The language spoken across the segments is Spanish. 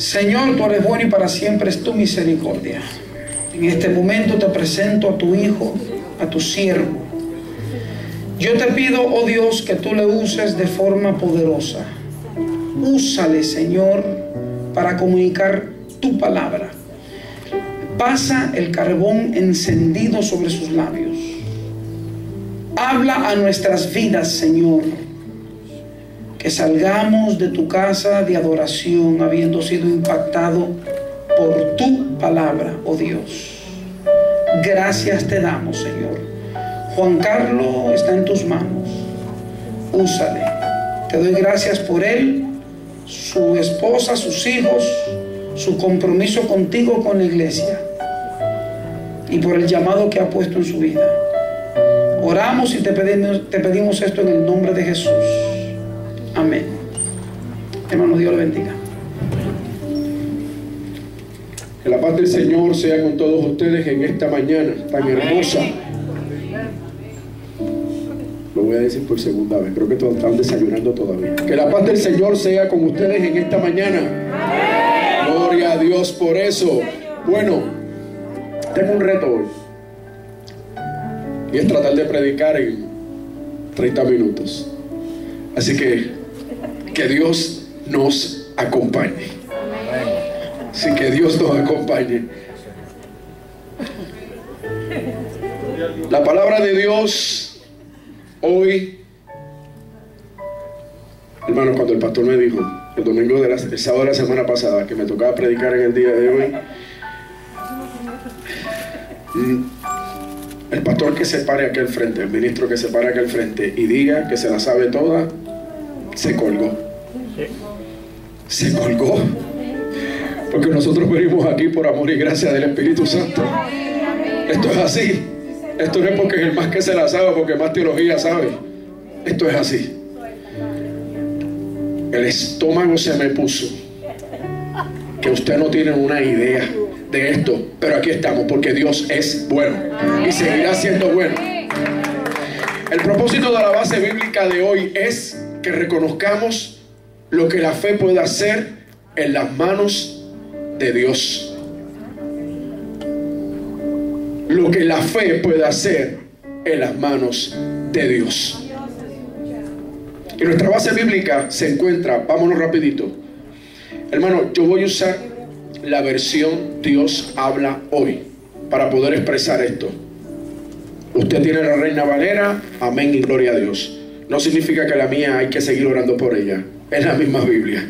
Señor, tú eres bueno y para siempre es tu misericordia. En este momento te presento a tu Hijo, a tu siervo. Yo te pido, oh Dios, que tú le uses de forma poderosa. Úsale, Señor, para comunicar tu palabra. Pasa el carbón encendido sobre sus labios. Habla a nuestras vidas, Señor. Que salgamos de tu casa de adoración habiendo sido impactado por tu palabra, oh Dios. Gracias te damos, Señor. Juan Carlos está en tus manos. Úsale. Te doy gracias por él, su esposa, sus hijos, su compromiso contigo, con la iglesia, y por el llamado que ha puesto en su vida. Oramos y te pedimos esto en el nombre de Jesús. Amén. Hermano, Dios le bendiga. Que la paz del Señor sea con todos ustedes en esta mañana tan hermosa. Lo voy a decir por segunda vez, creo que todos están desayunando todavía. Que la paz del Señor sea con ustedes en esta mañana. Gloria a Dios por eso. Bueno, tengo un reto hoy, y es tratar de predicar en 30 minutos. Así que Dios nos acompañe. Así que Dios nos acompañe. La palabra de Dios hoy, hermano, cuando el pastor me dijo el domingo el sábado de la semana pasada que me tocaba predicar en el día de hoy, el pastor que se pare aquí al frente, el ministro que se pare aquí al frente y diga que se la sabe toda, se colgó. Se colgó. Porque nosotros venimos aquí por amor y gracia del Espíritu Santo. Esto es así. Esto no es porque es el más que se la sabe, porque más teología sabe. Esto es así. El estómago se me puso, que usted no tiene una idea de esto, pero aquí estamos porque Dios es bueno y seguirá siendo bueno. El propósito de la base bíblica de hoy es que reconozcamos lo que la fe puede hacer en las manos de Dios. Lo que la fe puede hacer en las manos de Dios. Y nuestra base bíblica se encuentra, vámonos rapidito. Hermano, yo voy a usar la versión Dios habla hoy para poder expresar esto. Usted tiene la Reina Valera, amén y gloria a Dios. No significa que la mía hay que seguir orando por ella. Es la misma Biblia,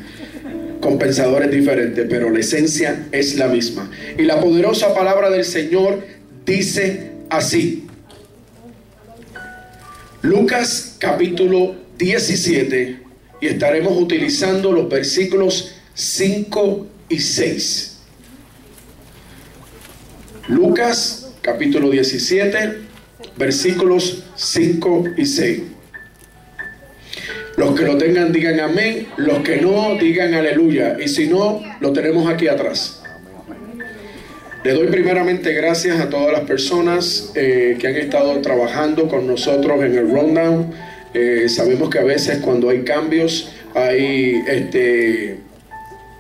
con pensadores diferentes, pero la esencia es la misma. Y la poderosa palabra del Señor dice así. Lucas capítulo 17, y estaremos utilizando los versículos 5 y 6. Lucas capítulo 17, versículos 5 y 6. Los que lo tengan digan amén, los que no digan aleluya, y si no, lo tenemos aquí atrás. Le doy primeramente gracias a todas las personas que han estado trabajando con nosotros en el rundown. Sabemos que a veces cuando hay cambios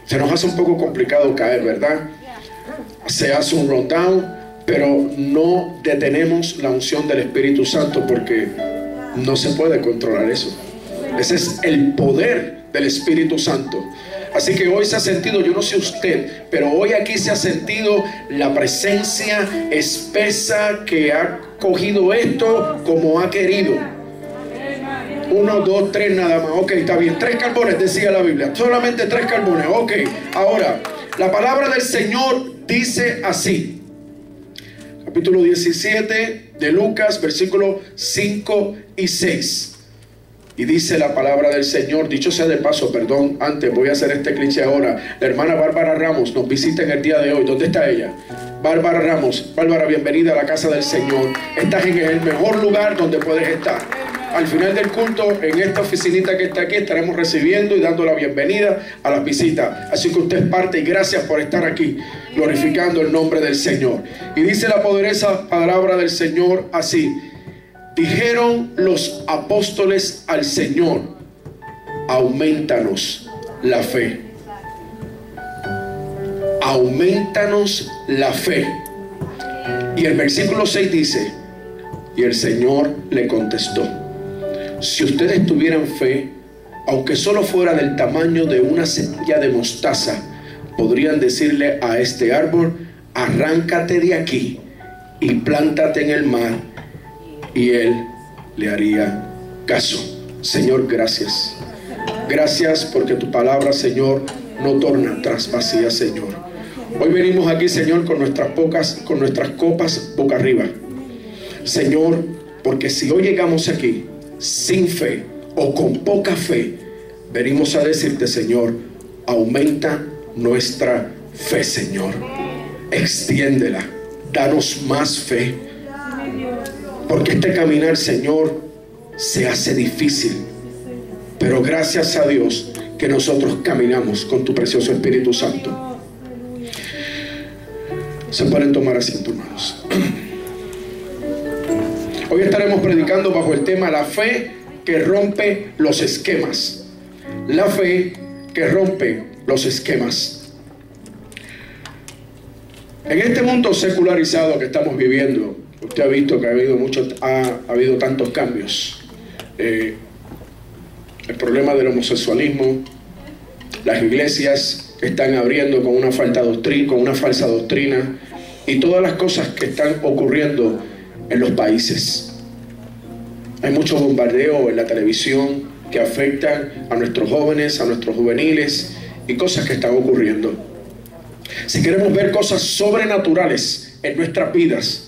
se nos hace un poco complicado caer, ¿verdad? Se hace un rundown, pero no detenemos la unción del Espíritu Santo porque no se puede controlar eso. Ese es el poder del Espíritu Santo. Así que hoy se ha sentido, yo no sé usted, pero hoy aquí se ha sentido la presencia espesa que ha cogido esto como ha querido. 1, 2, 3 nada más. Ok, está bien. 3 carbones decía la Biblia. Solamente 3 carbones. Ok, ahora, la palabra del Señor dice así. Capítulo 17 de Lucas, versículos 5 y 6. Y dice la palabra del Señor, dicho sea de paso, perdón, antes voy a hacer este cliché ahora. La hermana Bárbara Ramos nos visita en el día de hoy. ¿Dónde está ella? Bárbara Ramos. Bárbara, bienvenida a la casa del Señor. Estás en el mejor lugar donde puedes estar. Al final del culto, en esta oficinita que está aquí, estaremos recibiendo y dando la bienvenida a las visitas. Así que usted es parte y gracias por estar aquí, glorificando el nombre del Señor. Y dice la poderosa palabra del Señor así. Dijeron los apóstoles al Señor, aumentanos la fe. aumentanos la fe. Y el versículo 6 dice, y el Señor le contestó, si ustedes tuvieran fe, aunque solo fuera del tamaño de una semilla de mostaza, podrían decirle a este árbol, arráncate de aquí y plántate en el mar, y él le haría caso. Señor, gracias. Gracias porque tu palabra, Señor, no torna atrás vacía, Señor. Hoy venimos aquí, Señor, con nuestras copas boca arriba. Señor, porque si hoy llegamos aquí sin fe o con poca fe, venimos a decirte, Señor, aumenta nuestra fe, Señor. Extiéndela, danos más fe. Porque este caminar, Señor, se hace difícil. Pero gracias a Dios que nosotros caminamos con tu precioso Espíritu Santo. Se pueden tomar asiento, hermanos. Hoy estaremos predicando bajo el tema la fe que rompe los esquemas. La fe que rompe los esquemas. En este mundo secularizado que estamos viviendo, usted ha visto que ha habido tantos cambios. El problema del homosexualismo, las iglesias están abriendo con una falsa doctrina y todas las cosas que están ocurriendo en los países. Hay mucho bombardeo en la televisión que afectan a nuestros jóvenes, a nuestros juveniles y cosas que están ocurriendo. Si queremos ver cosas sobrenaturales en nuestras vidas,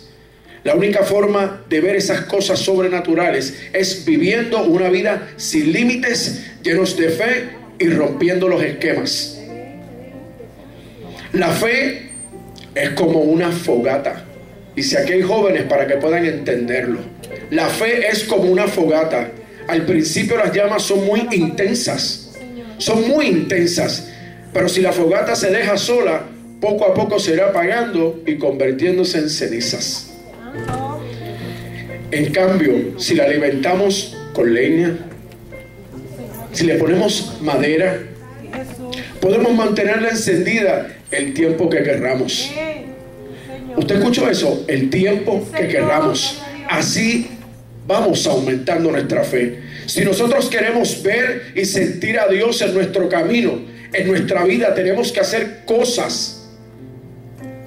la única forma de ver esas cosas sobrenaturales es viviendo una vida sin límites, llenos de fe y rompiendo los esquemas. La fe es como una fogata. Y si aquí hay jóvenes para que puedan entenderlo, la fe es como una fogata. Al principio las llamas son muy intensas, pero si la fogata se deja sola, poco a poco se irá apagando y convirtiéndose en cenizas. En cambio, si la alimentamos con leña, si le ponemos madera, podemos mantenerla encendida el tiempo que querramos. ¿Usted escuchó eso? El tiempo que queramos. Así vamos aumentando nuestra fe. Si nosotros queremos ver y sentir a Dios en nuestro camino, en nuestra vida, tenemos que hacer cosas.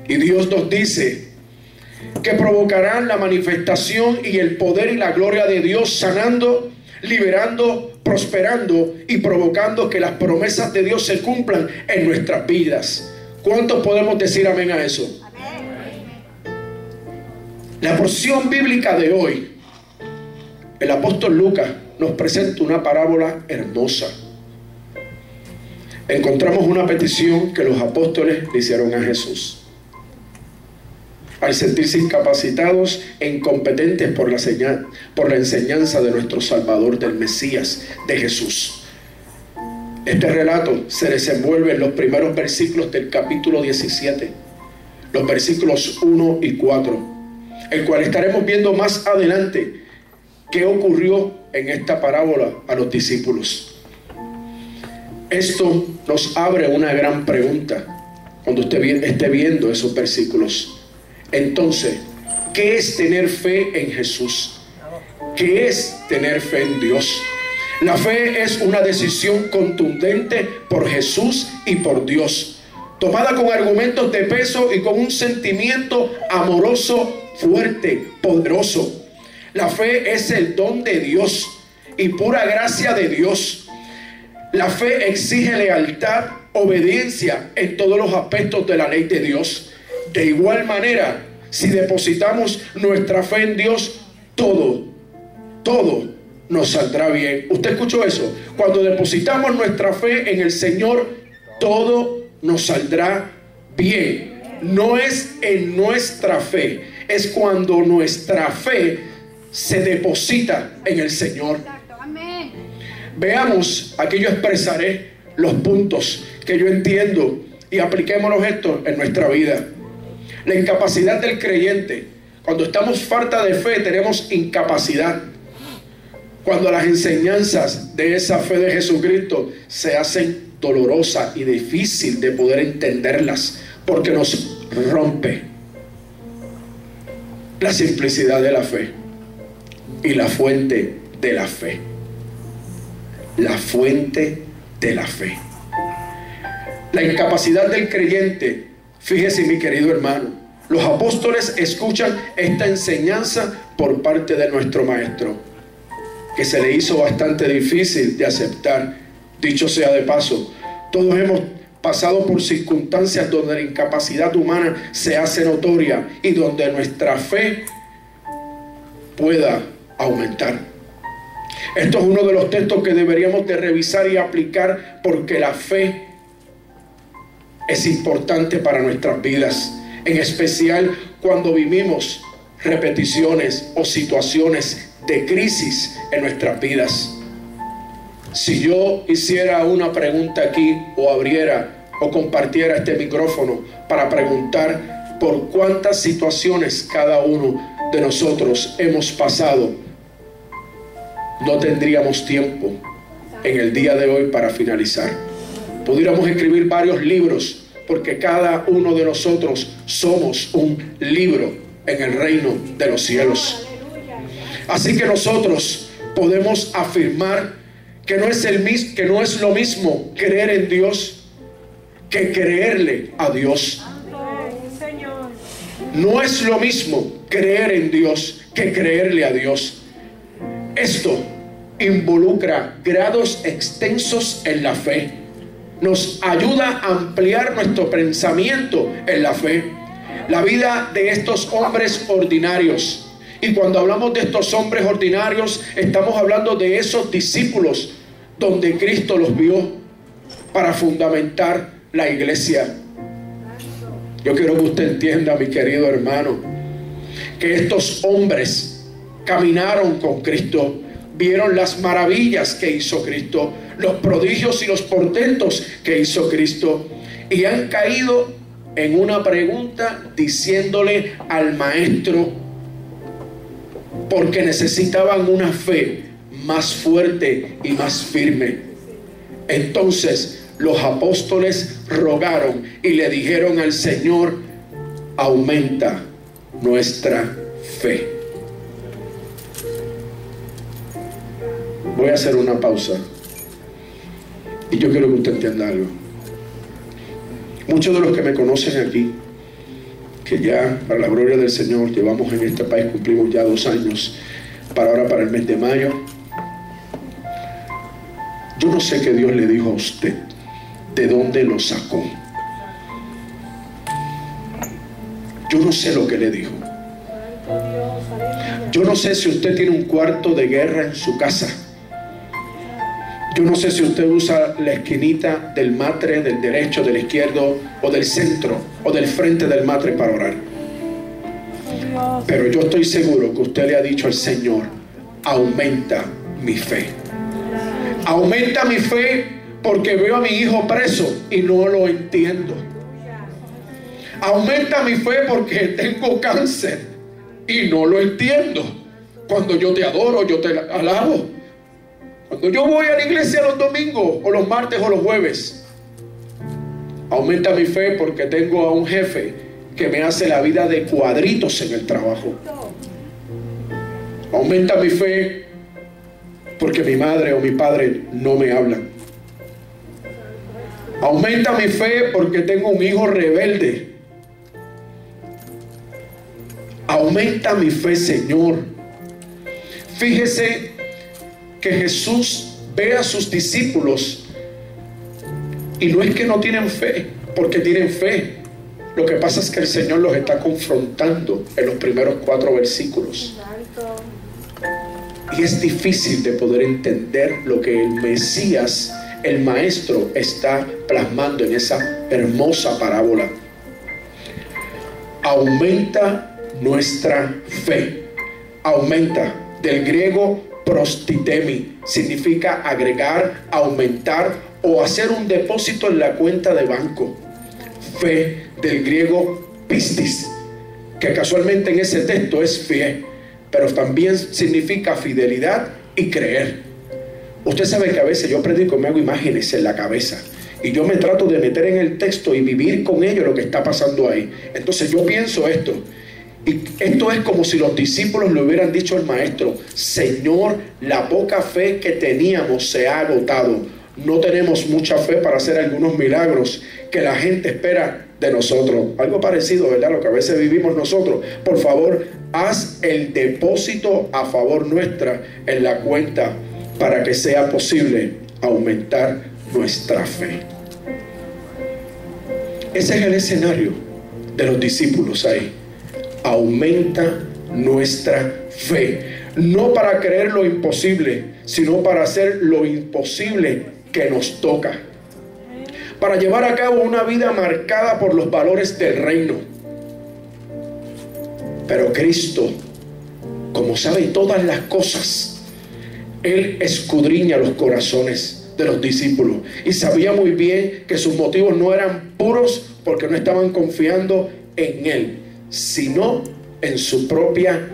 Y Dios nos dice que provocarán la manifestación y el poder y la gloria de Dios, sanando, liberando, prosperando y provocando que las promesas de Dios se cumplan en nuestras vidas. ¿Cuántos podemos decir amén a eso? La porción bíblica de hoy, el apóstol Lucas nos presenta una parábola hermosa. Encontramos una petición que los apóstoles le hicieron a Jesús. Al sentirse incapacitados e incompetentes por la enseñanza de nuestro Salvador, del Mesías, de Jesús. Este relato se desenvuelve en los primeros versículos del capítulo 17, los versículos 1 y 4, el cual estaremos viendo más adelante qué ocurrió en esta parábola a los discípulos. Esto nos abre una gran pregunta cuando usted esté viendo esos versículos. Entonces, ¿qué es tener fe en Jesús? ¿Qué es tener fe en Dios? La fe es una decisión contundente por Jesús y por Dios, tomada con argumentos de peso y con un sentimiento amoroso, fuerte, poderoso. La fe es el don de Dios y pura gracia de Dios. La fe exige lealtad, obediencia en todos los aspectos de la ley de Dios. De igual manera, si depositamos nuestra fe en Dios, todo nos saldrá bien. ¿Usted escuchó eso? Cuando depositamos nuestra fe en el Señor, todo nos saldrá bien. No es en nuestra fe, es cuando nuestra fe se deposita en el Señor. Veamos, aquí yo expresaré los puntos que yo entiendo y apliquémonos esto en nuestra vida. La incapacidad del creyente. Cuando estamos falta de fe, tenemos incapacidad. Cuando las enseñanzas de esa fe de Jesucristo se hacen dolorosas y difícil de poder entenderlas, porque nos rompe la simplicidad de la fe y la fuente de la fe. La fuente de la fe. La incapacidad del creyente. Fíjese, mi querido hermano, los apóstoles escuchan esta enseñanza por parte de nuestro maestro, que se le hizo bastante difícil de aceptar. Dicho sea de paso, todos hemos pasado por circunstancias donde la incapacidad humana se hace notoria y donde nuestra fe pueda aumentar. Esto es uno de los textos que deberíamos de revisar y aplicar, porque la fe es importante para nuestras vidas, en especial cuando vivimos repeticiones o situaciones de crisis en nuestras vidas. Si yo hiciera una pregunta aquí, o abriera o compartiera este micrófono para preguntar por cuántas situaciones cada uno de nosotros hemos pasado, no tendríamos tiempo en el día de hoy para finalizar. Pudiéramos escribir varios libros, porque cada uno de nosotros somos un libro en el reino de los cielos. Así que nosotros podemos afirmar que no es lo mismo creer en Dios que creerle a Dios. No es lo mismo creer en Dios que creerle a Dios. Esto involucra grados extensos en la fe. Nos ayuda a ampliar nuestro pensamiento en la fe. La vida de estos hombres ordinarios. Y cuando hablamos de estos hombres ordinarios, estamos hablando de esos discípulos donde Cristo los vio para fundamentar la iglesia. Yo quiero que usted entienda, mi querido hermano, que estos hombres caminaron con Cristo, vieron las maravillas que hizo Cristo, los prodigios y los portentos que hizo Cristo, y han caído en una pregunta diciéndole al maestro, porque necesitaban una fe más fuerte y más firme. Entonces los apóstoles rogaron y le dijeron al Señor: aumenta nuestra fe. Voy a hacer una pausa y yo quiero que usted entienda algo. Muchos de los que me conocen aquí, que ya para la gloria del Señor llevamos en este país, cumplimos ya 2 años para el mes de mayo. Yo no sé qué Dios le dijo a usted, de dónde lo sacó. Yo no sé lo que le dijo. Yo no sé si usted tiene un cuarto de guerra en su casa. Yo no sé si usted usa la esquinita del matre, del derecho, del izquierdo, o del centro, o del frente del matre para orar. Pero yo estoy seguro que usted le ha dicho al Señor: aumenta mi fe. Aumenta mi fe porque veo a mi hijo preso y no lo entiendo. Aumenta mi fe porque tengo cáncer y no lo entiendo. Cuando yo te adoro, yo te alabo. Cuando yo voy a la iglesia los domingos, o los martes, o los jueves. Aumenta mi fe porque tengo a un jefe que me hace la vida de cuadritos en el trabajo. Aumenta mi fe porque mi madre o mi padre no me hablan. Aumenta mi fe porque tengo un hijo rebelde. Aumenta mi fe, Señor. Fíjese que Jesús ve a sus discípulos y no es que no tienen fe, porque tienen fe. Lo que pasa es que el Señor los está confrontando en los primeros 4 versículos. Y es difícil de poder entender lo que el Mesías, el Maestro, está plasmando en esa hermosa parábola. Aumenta nuestra fe. Aumenta, del griego prostitemi, significa agregar, aumentar o hacer un depósito en la cuenta de banco. Fe, del griego pistis, que casualmente en ese texto es fe, pero también significa fidelidad y creer. Usted sabe que a veces yo predico y me hago imágenes en la cabeza y yo me trato de meter en el texto y vivir con ello lo que está pasando ahí. Entonces yo pienso esto, y esto es como si los discípulos le hubieran dicho al maestro: Señor, la poca fe que teníamos se ha agotado. No tenemos mucha fe para hacer algunos milagros que la gente espera de nosotros. Algo parecido, ¿verdad? Lo que a veces vivimos nosotros. Por favor, haz el depósito a favor nuestra en la cuenta para que sea posible aumentar nuestra fe. Ese es el escenario de los discípulos ahí. Aumenta nuestra fe. No para creer lo imposible, sino para hacer lo imposible que nos toca. Para llevar a cabo una vida marcada por los valores del reino. Pero Cristo, como sabe todas las cosas, Él escudriña los corazones de los discípulos y sabía muy bien que sus motivos no eran puros porque no estaban confiando en Él, sino en su propia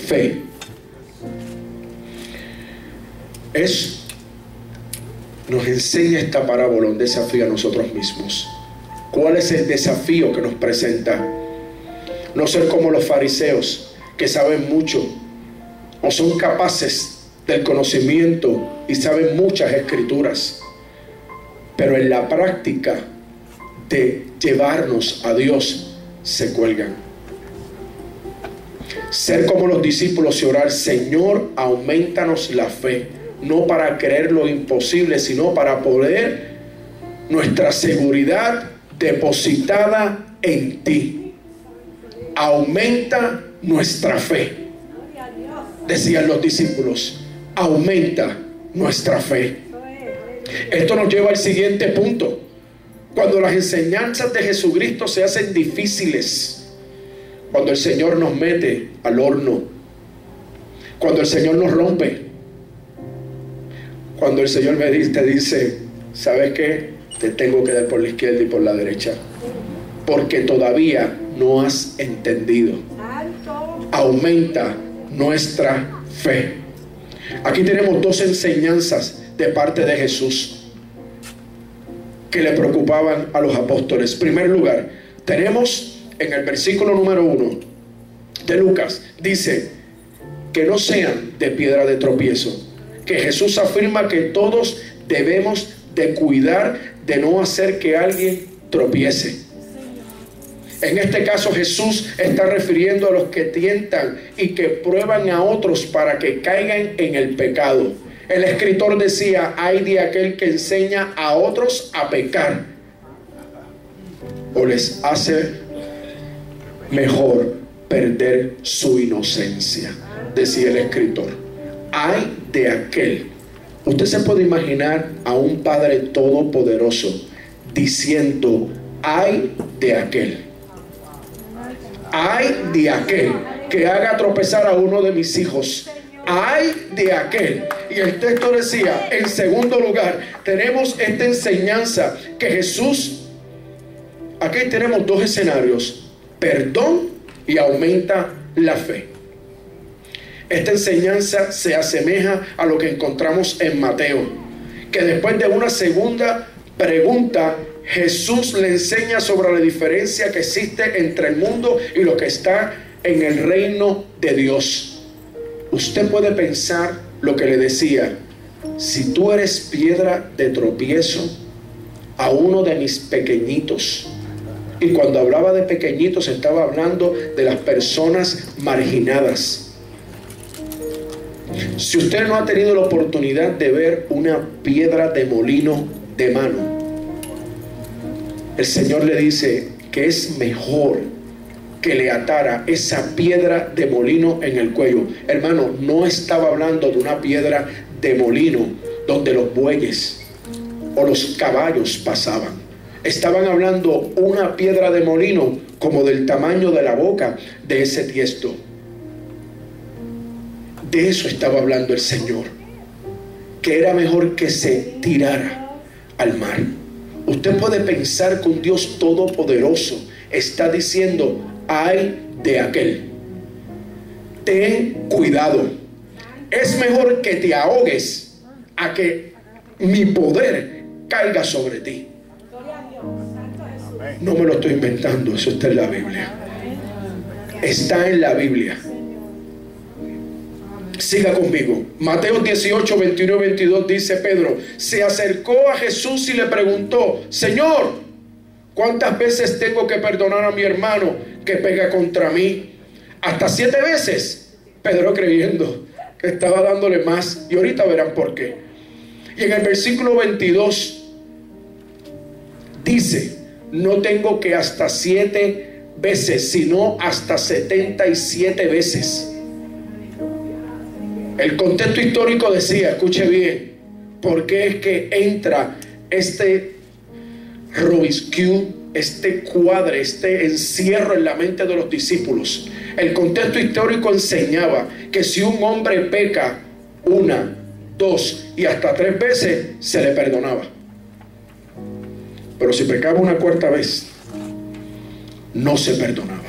fe. Nos enseña esta parábola un desafío a nosotros mismos. ¿Cuál es el desafío que nos presenta? No ser como los fariseos, que saben mucho o son capaces del conocimiento y saben muchas escrituras, pero en la práctica de llevarnos a Dios se cuelgan. Ser como los discípulos y orar: Señor, aumentanos la fe, no para creer lo imposible, sino para poder nuestra seguridad depositada en ti. Aumenta nuestra fe, decían los discípulos. Aumenta nuestra fe. Esto nos lleva al siguiente punto. Cuando las enseñanzas de Jesucristo se hacen difíciles, cuando el Señor nos mete al horno, cuando el Señor nos rompe, cuando el Señor te dice: ¿sabes qué? Te tengo que dar por la izquierda y por la derecha, porque todavía no has entendido. Aumenta nuestra fe. Aquí tenemos dos enseñanzas de parte de Jesús que le preocupaban a los apóstoles. En primer lugar, tenemos en el versículo número 1 de Lucas, dice que no sean de piedra de tropiezo, que Jesús afirma que todos debemos de cuidar de no hacer que alguien tropiece. En este caso Jesús está refiriendo a los que tientan y que prueban a otros para que caigan en el pecado. El escritor decía: ay de aquel que enseña a otros a pecar o les hace mejor perder su inocencia, decía el escritor. Ay de aquel. Usted se puede imaginar a un Padre todopoderoso diciendo: ay de aquel. Ay de aquel que haga tropezar a uno de mis hijos. Ay de aquel. Y el texto decía, en segundo lugar, tenemos esta enseñanza que Jesús, aquí tenemos dos escenarios: perdón y aumenta la fe. Esta enseñanza se asemeja a lo que encontramos en Mateo, que después de una segunda pregunta, Jesús le enseña sobre la diferencia que existe entre el mundo y lo que está en el reino de Dios. Usted puede pensar lo que le decía: si tú eres piedra de tropiezo a uno de mis pequeñitos. Y cuando hablaba de pequeñitos estaba hablando de las personas marginadas. Si usted no ha tenido la oportunidad de ver una piedra de molino de mano, el Señor le dice que es mejor que le atara esa piedra de molino en el cuello. Hermano, no estaba hablando de una piedra de molino donde los bueyes o los caballos pasaban. Estaban hablando una piedra de molino como del tamaño de la boca de ese tiesto. De eso estaba hablando el Señor, que era mejor que se tirara al mar. Usted puede pensar que un Dios todopoderoso está diciendo: ay de aquel. Ten cuidado. Es mejor que te ahogues a que mi poder caiga sobre ti. No me lo estoy inventando, eso está en la Biblia. Está en la Biblia. Siga conmigo. Mateo 18, 21 y 22 dice Pedro: se acercó a Jesús y le preguntó: Señor, ¿cuántas veces tengo que perdonar a mi hermano que pega contra mí? ¿Hasta 7 veces? Pedro, creyendo que estaba dándole más, y ahorita verán por qué. Y en el versículo 22 dice: no tengo que hasta 7 veces, sino hasta 77 veces. El contexto histórico decía, escuche bien, porque es que entra este robisque, este cuadre, este encierro en la mente de los discípulos. El contexto histórico enseñaba que si un hombre peca 1, 2 y hasta 3 veces, se le perdonaba. Pero si pecaba una 4ª vez, no se perdonaba.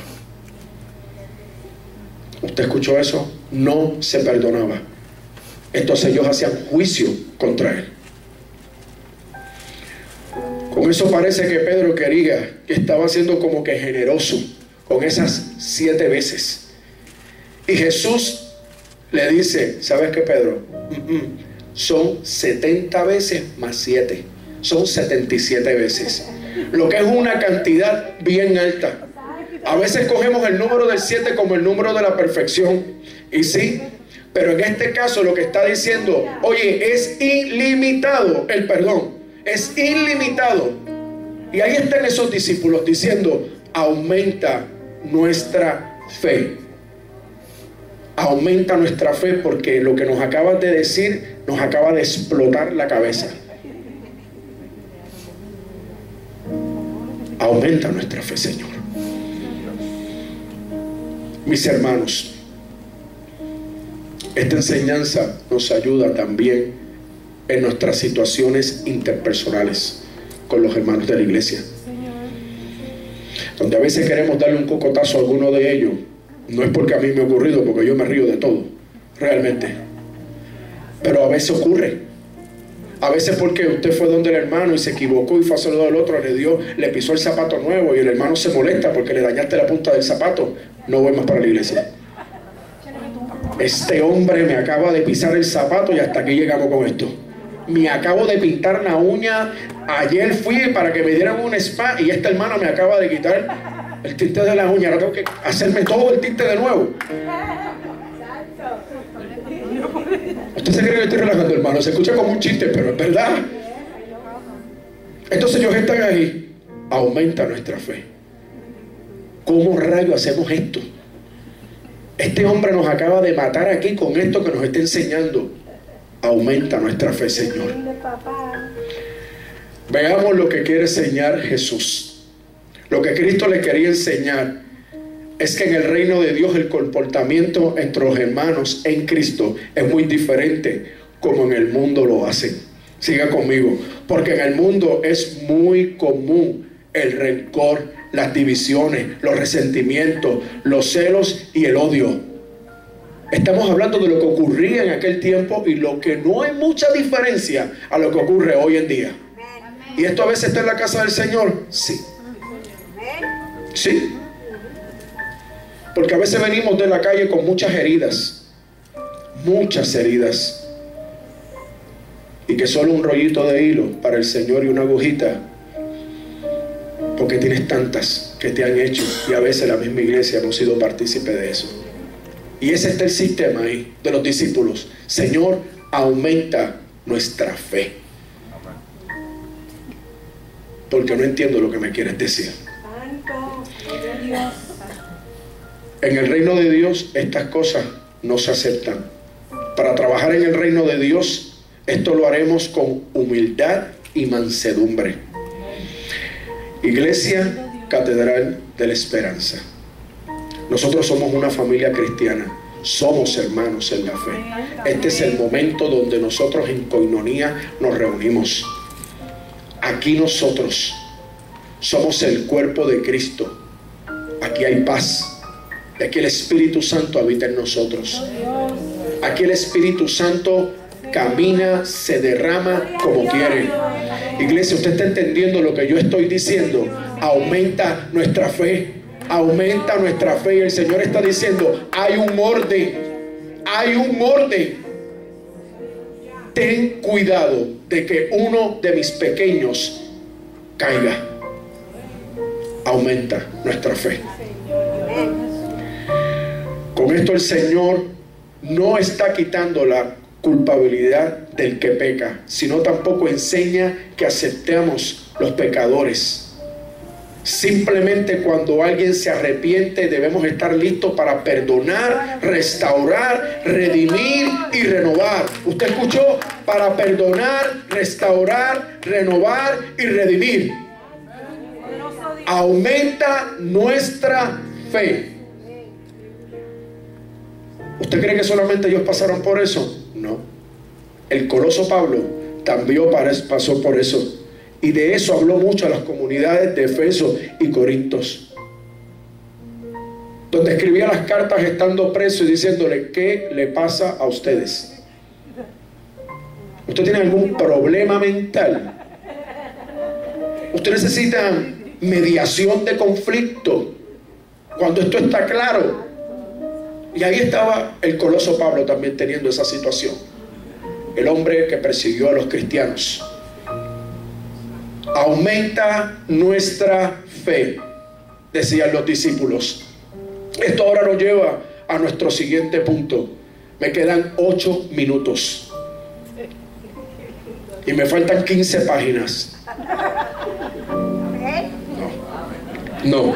¿Usted escuchó eso? No se perdonaba. Entonces ellos hacían juicio contra él. Con eso parece que Pedro quería, que estaba siendo como que generoso con esas 7 veces. Y Jesús le dice: ¿sabes qué, Pedro? Son 70 veces más 7. Son 77 veces. Lo que es una cantidad bien alta. A veces cogemos el número del 7 como el número de la perfección. Y sí, pero en este caso lo que está diciendo, oye, es ilimitado el perdón. Es ilimitado. Y ahí están esos discípulos diciendo: aumenta nuestra fe. Aumenta nuestra fe, porque lo que nos acabas de decir nos acaba de explotar la cabeza. Aumenta nuestra fe, Señor. Mis hermanos, esta enseñanza nos ayuda también en nuestras situaciones interpersonales con los hermanos de la iglesia, donde a veces queremos darle un cocotazo a alguno de ellos. No es porque a mí me ha ocurrido, porque yo me río de todo, realmente, pero a veces ocurre. A veces porque usted fue donde el hermano y se equivocó y fue a saludar al otro, le pisó el zapato nuevo, y el hermano se molesta porque le dañaste la punta del zapato. No voy más para la iglesia. Este hombre me acaba de pisar el zapato y hasta aquí llegamos con esto. Me acabo de pintar la uña. Ayer fui para que me dieran un spa y este hermano me acaba de quitar el tinte de la uña. Ahora tengo que hacerme todo el tinte de nuevo. Usted se cree que estoy relajando, hermano. Se escucha como un chiste, pero es verdad. Entonces ellos están ahí. Aumenta nuestra fe. ¿Cómo rayos hacemos esto? Este hombre nos acaba de matar aquí con esto que nos está enseñando. Aumenta nuestra fe, Señor. Veamos lo que quiere enseñar Jesús. Lo que Cristo le quería enseñar es que en el reino de Dios el comportamiento entre los hermanos en Cristo es muy diferente como en el mundo lo hacen. Siga conmigo. Porque en el mundo es muy común el rencor, las divisiones, los resentimientos, los celos y el odio. Estamos hablando de lo que ocurría en aquel tiempo y lo que no hay mucha diferencia a lo que ocurre hoy en día. ¿Y esto a veces está en la casa del Señor? Sí. Sí. Porque a veces venimos de la calle con muchas heridas. Muchas heridas. Y que solo un rollito de hilo para el Señor y una agujita, porque tienes tantas que te han hecho, y a veces la misma iglesia hemos sido partícipes de eso. Y ese está el sistema ahí de los discípulos. Señor, aumenta nuestra fe. Porque no entiendo lo que me quieres decir. En el reino de Dios estas cosas no se aceptan. Para trabajar en el reino de Dios, esto lo haremos con humildad y mansedumbre. Iglesia Catedral de la Esperanza. Nosotros somos una familia cristiana. Somos hermanos en la fe. Este es el momento donde nosotros en coinonía nos reunimos. Aquí nosotros somos el cuerpo de Cristo. Aquí hay paz. Y aquí el Espíritu Santo habita en nosotros. Aquí el Espíritu Santo camina, se derrama como quiere. Iglesia, usted está entendiendo lo que yo estoy diciendo. Aumenta nuestra fe, aumenta nuestra fe. Y el Señor está diciendo, hay un orden, hay un orden. Ten cuidado de que uno de mis pequeños caiga. Aumenta nuestra fe. Con esto el Señor no está quitando la culpabilidad del que peca, sino tampoco enseña que aceptemos los pecadores. Simplemente cuando alguien se arrepiente debemos estar listos para perdonar, restaurar, redimir y renovar. ¿Usted escuchó? Para perdonar, restaurar, renovar y redimir. Aumenta nuestra fe. ¿Usted cree que solamente ellos pasaron por eso? No. El coloso Pablo también pasó por eso. Y de eso habló mucho a las comunidades de Efeso y Corintos, donde escribía las cartas estando preso y diciéndole, ¿qué le pasa a ustedes? ¿Usted tiene algún problema mental? ¿Usted necesita mediación de conflicto? Cuando esto está claro. Y ahí estaba el coloso Pablo también teniendo esa situación. El hombre que persiguió a los cristianos. Aumenta nuestra fe, decían los discípulos. Esto ahora nos lleva a nuestro siguiente punto. Me quedan 8 minutos. Y me faltan 15 páginas. No.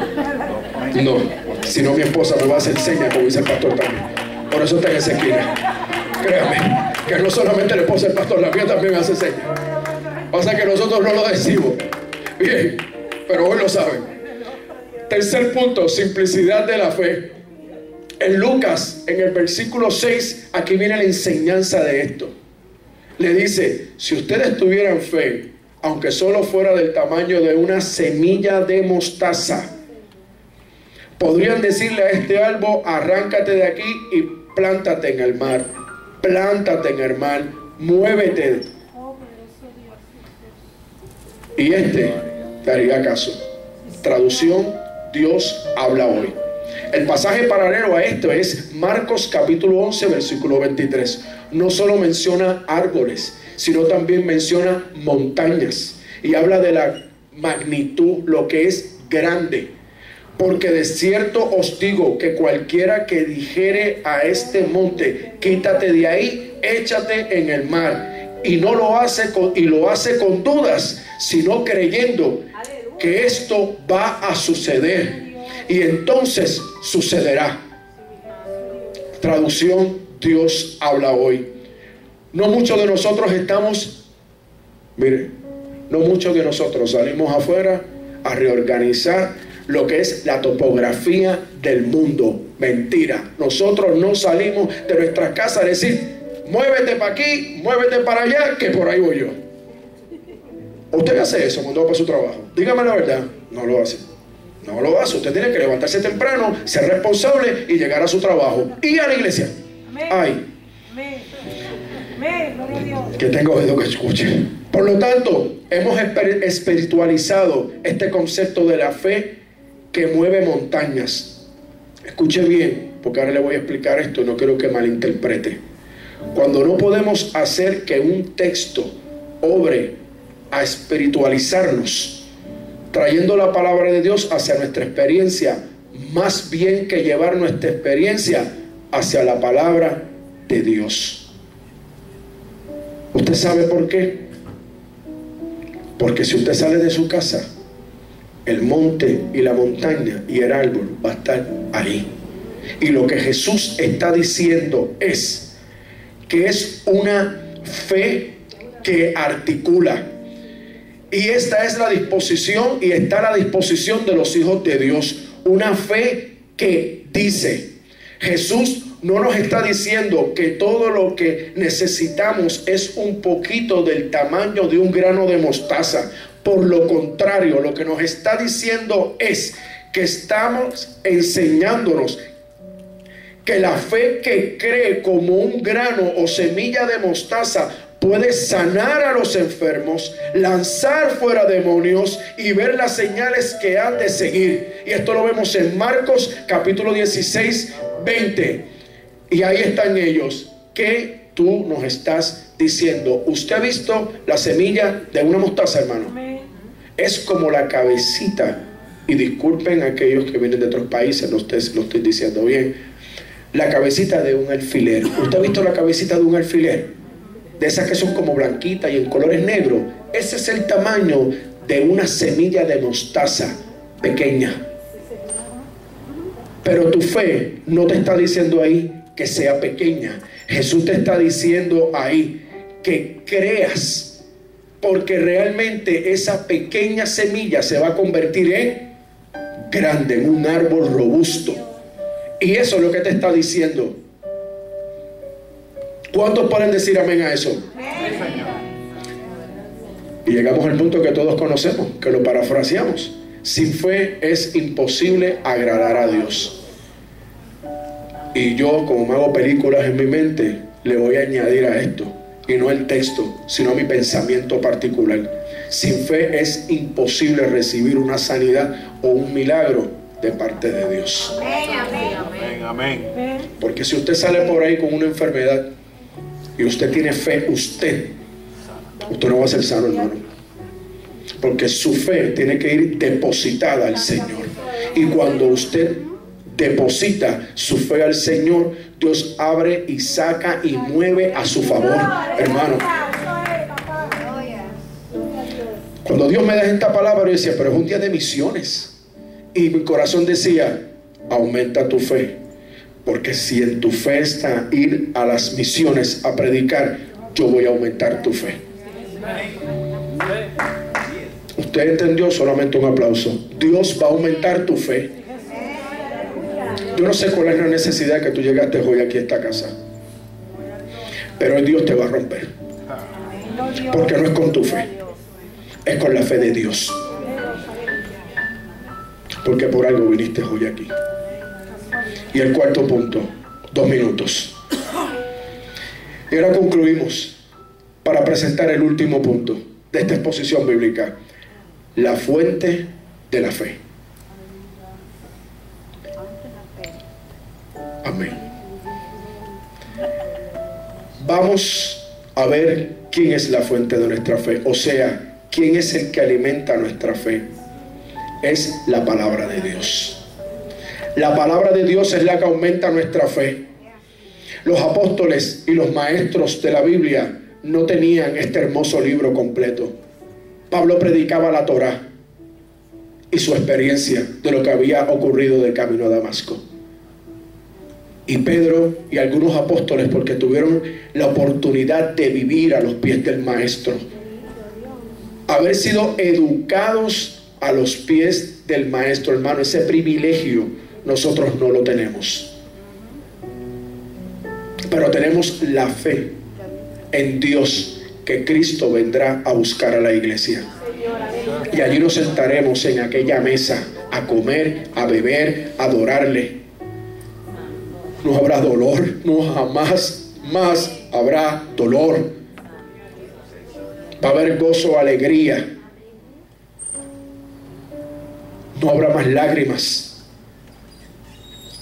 Si no, mi esposa me va a hacer señas, como dice el pastor también. Por eso está en esa esquina. Créame, que no solamente la esposa del pastor, la mía también me hace señas. Pasa que nosotros no lo decimos. Bien, pero hoy lo saben. Tercer punto, simplicidad de la fe. En Lucas, en el versículo 6, aquí viene la enseñanza de esto. Le dice, si ustedes tuvieran fe, aunque solo fuera del tamaño de una semilla de mostaza, podrían decirle a este árbol, arráncate de aquí y plántate en el mar. Plántate en el mar, muévete. Y te haría caso. Traducción, Dios habla hoy. El pasaje paralelo a esto es Marcos capítulo 11, versículo 23. No solo menciona árboles, sino también menciona montañas. Y habla de la magnitud, lo que es grande. Porque de cierto os digo que cualquiera que dijere a este monte, quítate de ahí, échate en el mar, y no lo hace con dudas, sino creyendo que esto va a suceder, y entonces sucederá. Traducción, Dios habla hoy. No muchos de nosotros salimos afuera a reorganizar lo que es la topografía del mundo. Mentira. Nosotros no salimos de nuestras casas a decir, muévete para aquí, muévete para allá, que por ahí voy yo. ¿Usted hace eso cuando va para su trabajo? Dígame la verdad. No lo hace. No lo hace. Usted tiene que levantarse temprano, ser responsable y llegar a su trabajo. Y a la iglesia. Ay. Que tenga oído que escuche. Por lo tanto, hemos espiritualizado este concepto de la fe que mueve montañas. Escuche bien, porque ahora le voy a explicar esto, no quiero que malinterprete. Cuando no podemos hacer que un texto obre a espiritualizarnos, trayendo la palabra de Dios hacia nuestra experiencia, más bien que llevar nuestra experiencia hacia la palabra de Dios. ¿Usted sabe por qué? Porque si usted sale de su casa, el monte y la montaña y el árbol va a estar ahí. Y lo que Jesús está diciendo es que es una fe que articula. Y esta es la disposición, y está a la disposición de los hijos de Dios. Una fe que dice. Jesús no nos está diciendo que todo lo que necesitamos es un poquito del tamaño de un grano de mostaza. Por lo contrario, lo que nos está diciendo es que estamos enseñándonos que la fe que cree como un grano o semilla de mostaza puede sanar a los enfermos, lanzar fuera demonios y ver las señales que han de seguir. Y esto lo vemos en Marcos capítulo 16, 20. Y ahí están ellos. ¿Qué tú nos estás diciendo? ¿Usted ha visto la semilla de una mostaza, hermano? Es como la cabecita, y disculpen a aquellos que vienen de otros países, lo estoy diciendo bien, la cabecita de un alfiler. ¿Usted ha visto la cabecita de un alfiler? De esas que son como blanquitas y en colores negros. Ese es el tamaño de una semilla de mostaza pequeña. Pero tu fe no te está diciendo ahí que sea pequeña. Jesús te está diciendo ahí que creas, porque realmente esa pequeña semilla se va a convertir en grande, en un árbol robusto. Y eso es lo que te está diciendo. ¿Cuántos pueden decir amén a eso? Y llegamos al punto que todos conocemos, que lo parafraseamos: sin fe es imposible agradar a Dios. Y yo, como me hago películas en mi mente, le voy a añadir a esto, y no el texto, sino mi pensamiento particular: sin fe es imposible recibir una sanidad o un milagro de parte de Dios. Amén, amén. Porque si usted sale por ahí con una enfermedad y usted tiene fe, usted no va a ser sano, hermano. Porque su fe tiene que ir depositada al Señor. Y cuando usted deposita su fe al Señor, Dios abre y saca y mueve a su favor, hermano. Cuando Dios me da esta palabra, yo decía, pero es un día de misiones. Y mi corazón decía, aumenta tu fe. Porque si en tu fe está ir a las misiones a predicar, yo voy a aumentar tu fe. ¿Usted entendió? Solamente un aplauso. Dios va a aumentar tu fe. Yo no sé cuál es la necesidad que tú llegaste hoy aquí a esta casa, pero hoy Dios te va a romper. Porque no es con tu fe, es con la fe de Dios. Porque por algo viniste hoy aquí. Y el cuarto punto, 2 minutos. Y ahora concluimos para presentar el último punto de esta exposición bíblica: la fuente de la fe. Amén. Vamos a ver quién es la fuente de nuestra fe. O sea, quién es el que alimenta nuestra fe. Es la palabra de Dios. La palabra de Dios es la que aumenta nuestra fe. Los apóstoles y los maestros de la Biblia no tenían este hermoso libro completo. Pablo predicaba la Torá y su experiencia de lo que había ocurrido del camino a Damasco. Y Pedro y algunos apóstoles, porque tuvieron la oportunidad de vivir a los pies del maestro, haber sido educados a los pies del maestro, hermano, ese privilegio nosotros no lo tenemos. Pero tenemos la fe en Dios, que Cristo vendrá a buscar a la iglesia. Y allí nos sentaremos en aquella mesa a comer, a beber, a adorarle. No habrá dolor, no jamás más habrá dolor. Va a haber gozo, alegría. No habrá más lágrimas.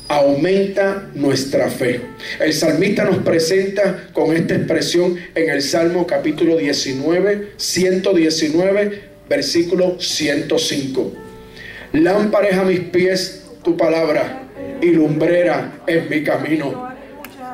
Aumenta nuestra fe. El salmista nos presenta con esta expresión en el Salmo capítulo 19, 119, versículo 105. Lámpara es a mis pies tu palabra y lumbrera en mi camino.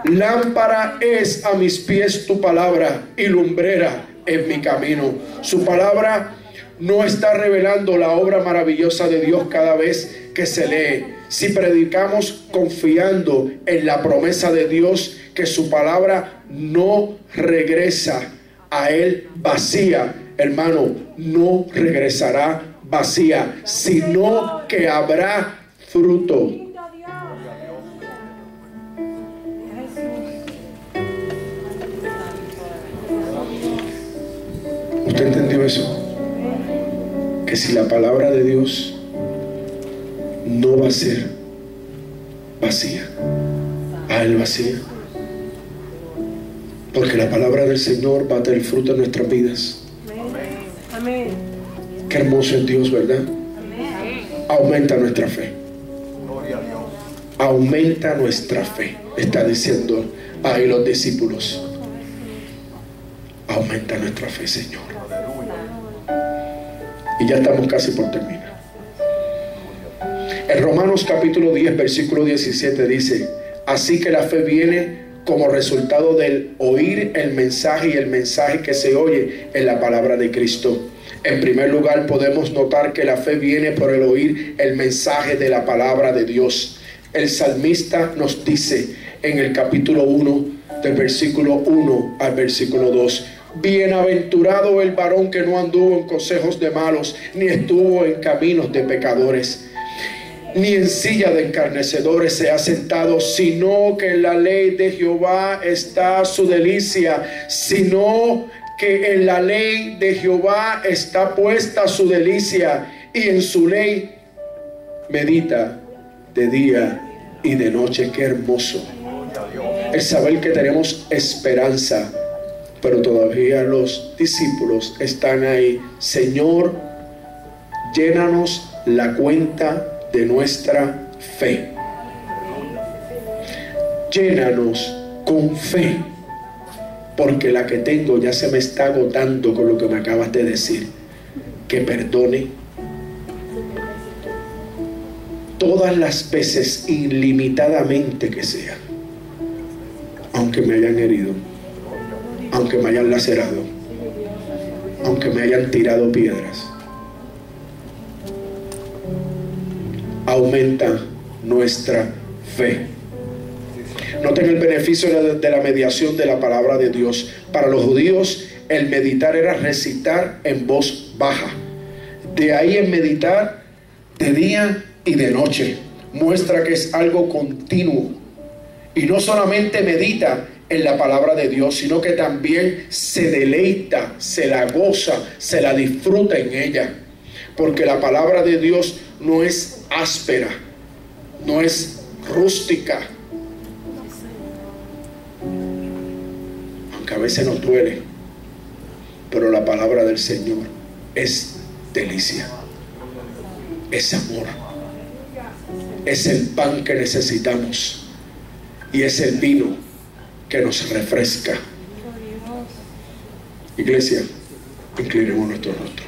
Lámpara es a mis pies tu palabra y lumbrera en mi camino. Su palabra no está revelando la obra maravillosa de Dios cada vez que se lee. Si predicamos confiando en la promesa de Dios, que su palabra no regresa a Él vacía, hermano, no regresará vacía, sino que habrá fruto. ¿Usted entendió eso? Que si la palabra de Dios no va a ser vacía, a Él vacía. Porque la palabra del Señor va a tener fruto en nuestras vidas. Amén. Qué hermoso es Dios, ¿verdad? Aumenta nuestra fe. Aumenta nuestra fe. Está diciendo ahí los discípulos. Aumenta nuestra fe, Señor. Y ya estamos casi por terminar. En Romanos capítulo 10, versículo 17 dice: así que la fe viene como resultado del oír el mensaje, y el mensaje que se oye en la palabra de Cristo. En primer lugar, podemos notar que la fe viene por el oír el mensaje de la palabra de Dios. El salmista nos dice en el capítulo 1, del versículo 1 al versículo 2: bienaventurado el varón que no anduvo en consejos de malos, ni estuvo en caminos de pecadores, ni en silla de escarnecedores se ha sentado, sino que en la ley de Jehová está su delicia, sino que en la ley de Jehová está puesta su delicia, y en su ley medita de día y de noche. Qué hermoso el saber que tenemos esperanza. Pero todavía los discípulos están ahí. Señor, llénanos la cuenta de nuestra fe. Llénanos con fe, porque la que tengo ya se me está agotando con lo que me acabas de decir. Que perdone todas las veces, ilimitadamente que sea, aunque me hayan herido, aunque me hayan lacerado, aunque me hayan tirado piedras. Aumenta nuestra fe. Noten el beneficio de la mediación de la palabra de Dios. Para los judíos, el meditar era recitar en voz baja. De ahí en meditar de día y de noche. Muestra que es algo continuo. Y no solamente medita en la palabra de Dios, sino que también se deleita, se la goza, se la disfruta en ella. Porque la palabra de Dios no es áspera, no es rústica, aunque a veces nos duele, pero la palabra del Señor es delicia, es amor, es el pan que necesitamos y es el vino que nos refresca. Iglesia, inclinemos nuestro rostro.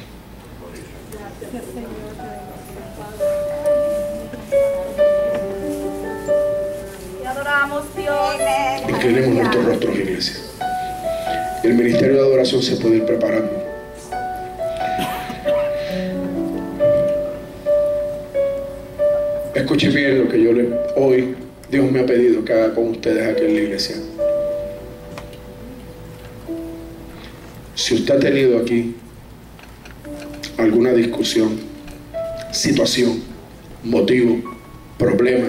Inclinemos nuestros rostros, iglesia. El ministerio de adoración se puede ir preparando. Escuche bien lo que hoy Dios me ha pedido que haga con ustedes aquí en la iglesia. Si usted ha tenido aquí alguna discusión, situación, motivo, problema,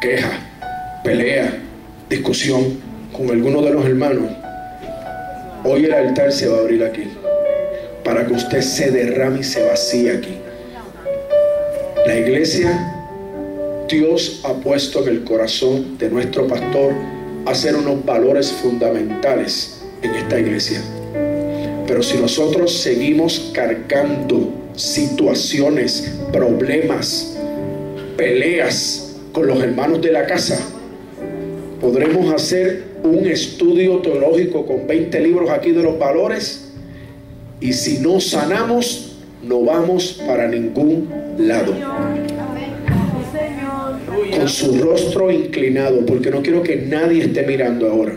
queja, pelea, discusión con alguno de los hermanos, hoy el altar se va a abrir aquí para que usted se derrame y se vacíe aquí. La iglesia, Dios ha puesto en el corazón de nuestro pastor hacer unos valores fundamentales en esta iglesia. Pero si nosotros seguimos cargando situaciones, problemas, peleas con los hermanos de la casa, podremos hacer un estudio teológico con 20 libros aquí de los valores, y si no sanamos, no vamos para ningún lado. Con su rostro inclinado, porque no quiero que nadie esté mirando ahora.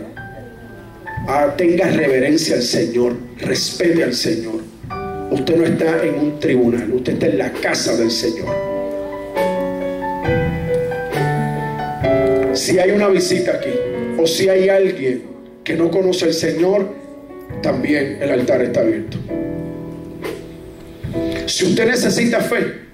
Tenga reverencia al Señor, respete al Señor. Usted no está en un tribunal, usted está en la casa del Señor. Si hay una visita aquí, o si hay alguien que no conoce al Señor, también el altar está abierto. Si usted necesita fe,